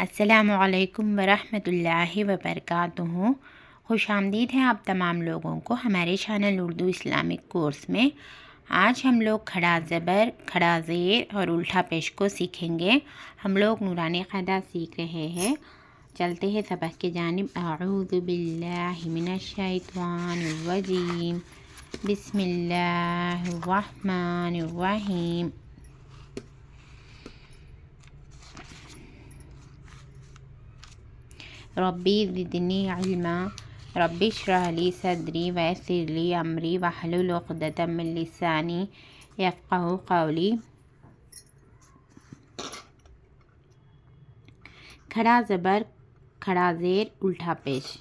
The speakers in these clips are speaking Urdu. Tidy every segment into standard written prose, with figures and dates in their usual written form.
السلام علیکم ورحمۃ اللہ وبرکاتہ۔ خوش آمدید ہے آپ تمام لوگوں کو ہمارے چینل اردو اسلامک کورس میں۔ آج ہم لوگ کھڑا زبر، کھڑا زیر اور الٹا پیش کو سیکھیں گے۔ ہم لوگ نورانی قاعدہ سیکھ رہے ہیں۔ چلتے ہیں سبق کی جانب۔ اعوذ باللہ من الشیطان الرجیم، بسم اللہ الرحمن الرحیم۔ ربی زدنی علما، ربی اشرح لی صدری ویسر لی امری واحلل عقدۃ من لسانی یفقہوا قولی۔ کھڑا زبر، کھڑا زیر، الٹا پیش،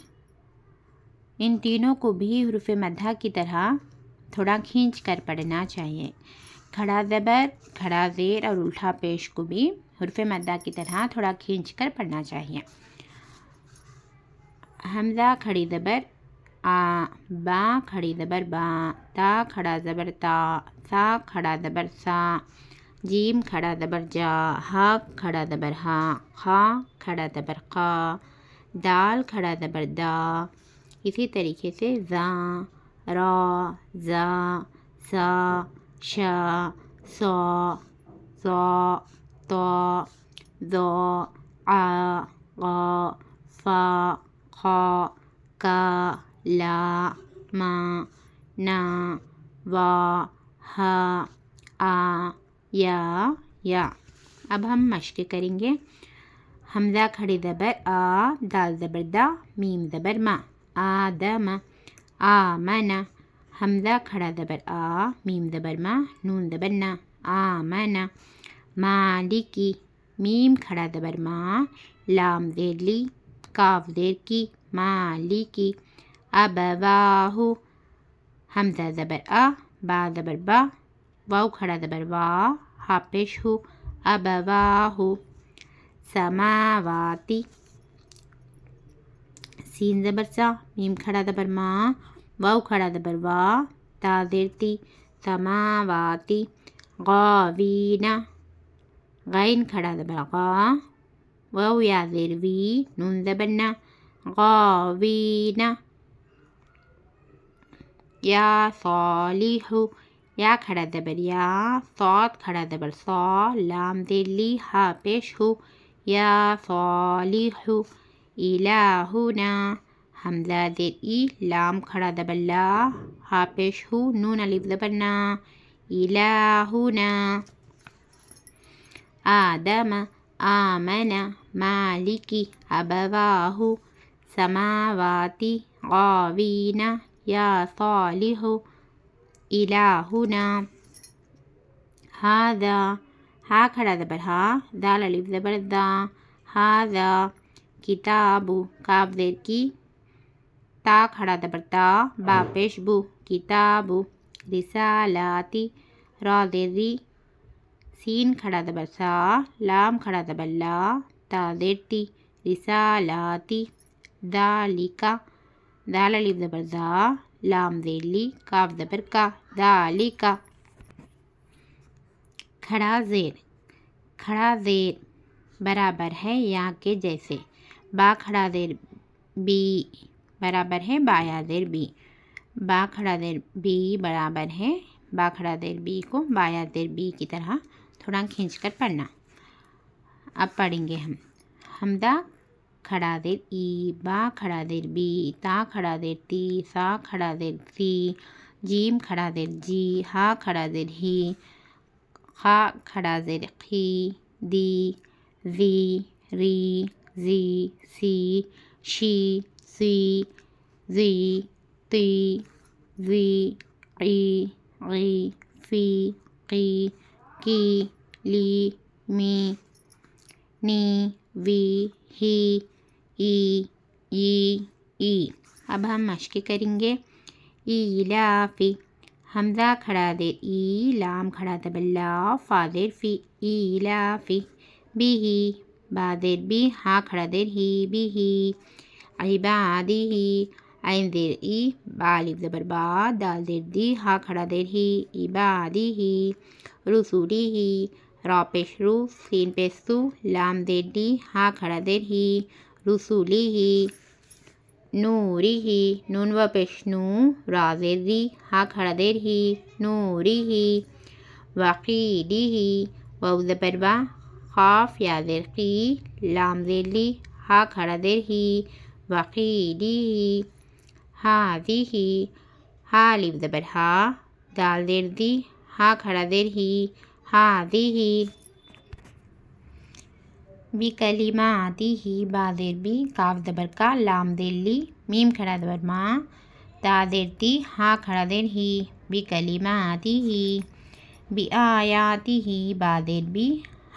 ان تینوں کو بھی حروف مدہ کی طرح تھوڑا کھینچ کر پڑھنا چاہیے۔ کھڑا زبر، کھڑا زیر اور الٹا پیش کو بھی حروف مدہ کی طرح تھوڑا کھینچ کر پڑھنا چاہیے۔ حمزہ کھڑی زبر آ، با کھڑی زبر با، تا کھڑا زبر تا، سا کھڑا زبر سا، جیم کھڑا زبر جا، ہا کھڑا زبر ہا، خا کھڑا زبر قا، دال کھڑا زبر دا۔ اسی طریقے سے زا، را، زا، سا، شا، سا، زا، تا، زا، عا، غا، فا، خا، کا، لا، ما، نا، وا، ہا، آ، یا۔ اب ہم مشق کریں گے۔ حمزہ کھڑی زبر آ، دال زبر دا، میم زبر ما، آدم، آمن۔ حمزہ کھڑا زبر آ، میم زبر ما، نون زبر نا، آمن۔ مالکی، میم کھڑا زبر ما، لام زیر لی، کاف زیر کی، مالکی۔ ابواہ، حمزہ زبر آ، با زبر با، واو کھڑا زبر وا، ہا پیش ہو، ابواہ۔ سماواتی، سین زبر سا، میم کھڑا زبر ما، واو کھڑا زبر وا، تا زیر تی، سماواتی۔ غاوینا، غین کھڑا زبر غا، واو یا زیر وی، نون زبر نا، غاوینا۔ یا صالح، یا کھڑا زبر یا، صاد کھڑا زبر صا، لام زیر لی، ہا پیش ہو، یا صالح۔ الہنا، حمزہ زیر ای، لام کھڑا زبر لا، ہا پیش ہو، نون الف زبر نا، الہنا۔ آدم، آمن، مالکی، ابواہ، سماواتی، غاوین، یا صالح، الہنا۔ ھذا، ہا کھڑا زبر ہا، دال الف زبر دا، ھذا۔ کتاب، کاف زیر کی، تا کھڑا زبر تا، با پیش بو، کتاب۔ رسالاتی، را زیر ری، سین کھڑا زبر سا، لام کھڑا زبر لا، تا زیر تی، رسالاتی۔ ذالکا، دال الف زبر زا، لام زیر لی، کاف زبر کا، ذالکا۔ کھڑا زیر، کھڑا زیر برابر ہے یا کے جیسے۔ با کھڑا زیر بی برابر ہے با یا زیر بی، با کھڑا زیر بی برابر ہے با کھڑا زیر بی کو با یا زیر بی کی طرح تھوڑا کھینچ کر پڑھنا۔ اب پڑھیں گے ہم۔ حمزہ کھڑا زیر ای، با کھڑا زیر بی، تا کھڑا زیر تی، سا کھڑا زیر سی، جیم کھڑا زیر جی، ہا کھڑا زیر ہی، خا کھڑا زیر خی، دی، زی، ری، زی، سی، شی، سی، زی، تی، زی، عی، غی، فی، قی، کی، لی، می، نی، وی، ہی، ای، ای۔ اب ہم مشق کریں گے۔ ایلافی، حمزہ کھڑا زیر ای، لام کھڑا زبر لا، فا زیر فی، ایلافی۔ بیہی، با زیر بی، ہا کھڑا زیر ہی، بیہی۔ عبادی، عین زیر ای، با الف زبر با، دال زیر دی، ہا کھڑا زیر ہی، عبادی۔ رسولی، را پیش رو، سین پیش سو، لام زیر دی، ہا کھڑا زیر ہی، رسولی ہی، نوری ہی، نون و پیش نو، را زیر دی، ہا کھڑا زیر ہی، نوری ہی، وقیلی ہی، واو زبر وا، قاف یا زیر قی، لام زیر لی، ہا کھڑا زیر ہی، وقیلی ہی، ہاذی ہی، ہا الف زبر ہا، دال زیر دی، ہا کھڑا زیر ہی، ہاذی ہی، بکلماتی ہی، با زیر بی، کاف زبر کا، لام زیر لی، میم کھڑا زبر ما، تا زیر تی، ہا کھڑا زیر ہی، بکلماتی ہی، بآیاتی ہی، با زیر بی،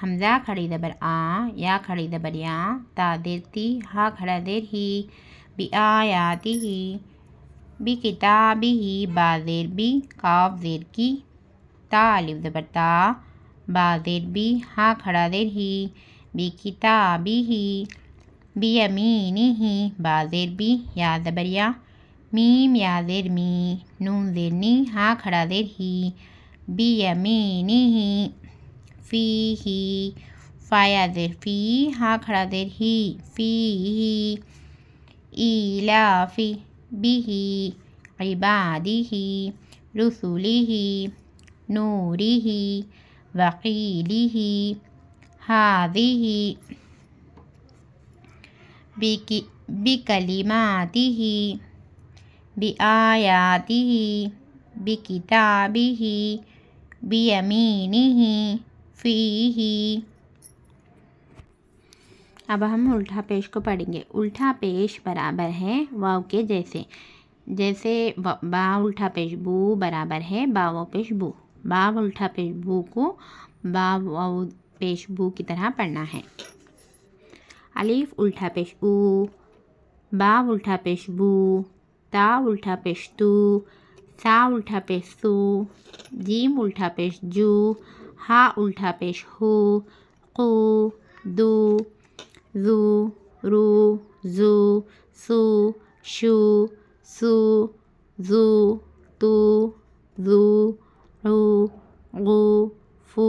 حمزہ کھڑی زبر آ، یا کھڑی زبر یا، تا زیر تی، ہا کھڑا زیر ہی، بآیاتی ہی، بکتابی ہی، با زیر بی، کاف زیر کی، تا الف زبر تا، با زیر بی، ہا کھڑا زیر ہی، بکتابی ہی، بیمینی ہی، با زیر بی، یا زبر یا، میم یا زیر می، نون زیر نی، ہا کھڑا زیر ہی، بیمینی ہی، فی ہی، فا یا زیر فی، ہا کھڑا زیر ہی، فی ہی، ایلافی، بی ہی، عبادی ہی، رسولی ہی، نوری ہی، وقیلی ہی، ہاذی ہی، بکلماتی ہی، بآیاتی ہی، بکتابی ہی، بیمینی ہی، فی ہی۔ اب ہم الٹا پیش کو پڑھیں گے۔ الٹا پیش برابر ہے واو کے جیسے، جیسے با الٹا پیش بو برابر ہے با واو پیش بو، با الٹا پیش بو کو با واو پیش بو کی طرح پڑھنا ہے۔ الف الٹا پیش او، با الٹا پیش بو، تا الٹا پیش تو، سا الٹا پیش سو، جیم الٹا پیش جو، ہا الٹا پیش ہو، قو، دو، زو، رو، زو، سو، شو، سو، زو، تو، زو، عو، غو، فو،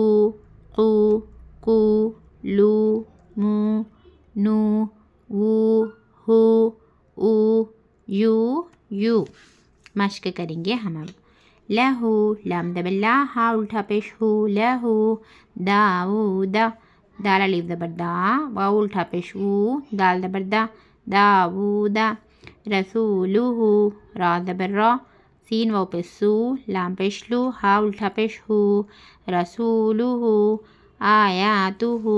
قو، کو، لو، مو، نو، وو، ہو، او، یو، یو۔ مشق کریں گے ہم اب۔ لہو، لام زبر لا، ہا الٹا پیش ہو، لہو، داؤد، دال الف زبر دا، واو الٹا پیش وو، دال زبر دا، داؤد، رسولہ، را زبر را، سین واو پیش سو، لام پیش لو، ہا الٹا پیش ہو، رسولہ، آیاتہ،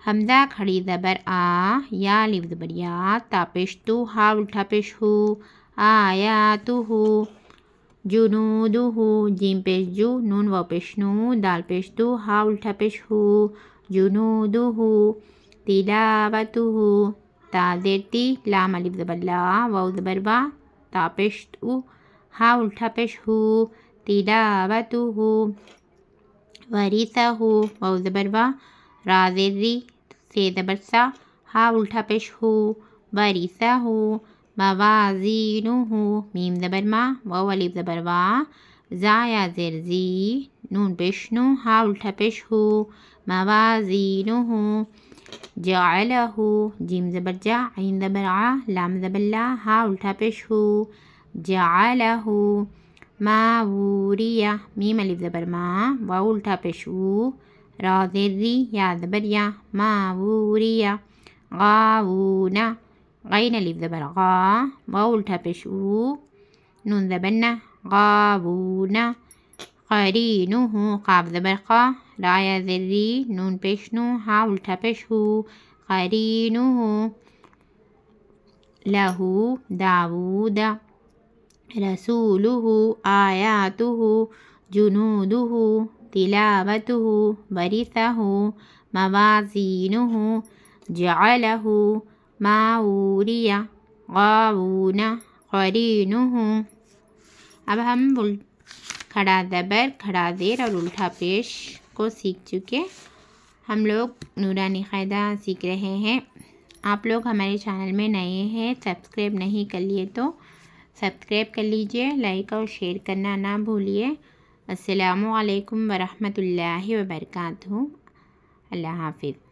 حمزہ کھڑی زبر آ، یا الف زبر یا، تا پیش تو، ہا الٹا پیش ہو، آیاتہ، جنودہ، جیم پیش جو، نون واو پیش نو، دال پیش دو، ہا الٹا پیش ہو، جنودہ، تلاوتہ، تا زیر تی، لام الف زبر لا، واو زبر وا، تا پیش او، ہا الٹا پیش ہو، تلاوتہ، ورثہ، واو زبر وا، را زیر ری، سے زبر سا، ہا الٹا پیش ہو، ورثہ، موازینہ، میم زبر ما، واو الف زبر وا، زا یا زیر زی، نون پیش نو، ہا الٹا پیش ہو، موازینہ، جعلہ، جیم زبر جا، عین زبر ع، لام زبر لا، ہا الٹا پیش ہو، جعلہ، ماوریہ، میم الف زبر ما، واو الٹا پیش ہو، را زیر ری، یا زبر یا، ماوریہ، غاوون، غین الف زبر غا، واو الٹا پیش او، نون زبر نا، غاوون، قرینہ، قاف زبر قا، را یا زیر ری، نون پیش نو، ہا الٹا پیش ہو، قرینہ، لہو، داؤد، رسولہ، آیاتہ، جنودہ، تلاوتہ، ورثہ، موازینہ، جعلہ، ماوریہ، غاوون، قرینہ۔ اب ہم کھڑا زبر، کھڑا زیر اور الٹا پیش کو سیکھ چکے۔ ہم لوگ نورانی قاعدہ سیکھ رہے ہیں۔ آپ لوگ ہمارے چینل میں نئے ہیں، سبسکرائب نہیں کر لیے تو سبسکرائب کر لیجئے، لائک اور شیئر کرنا نہ بھولیے۔ السلام علیکم ورحمۃ اللہ وبرکاتہ۔ اللہ حافظ۔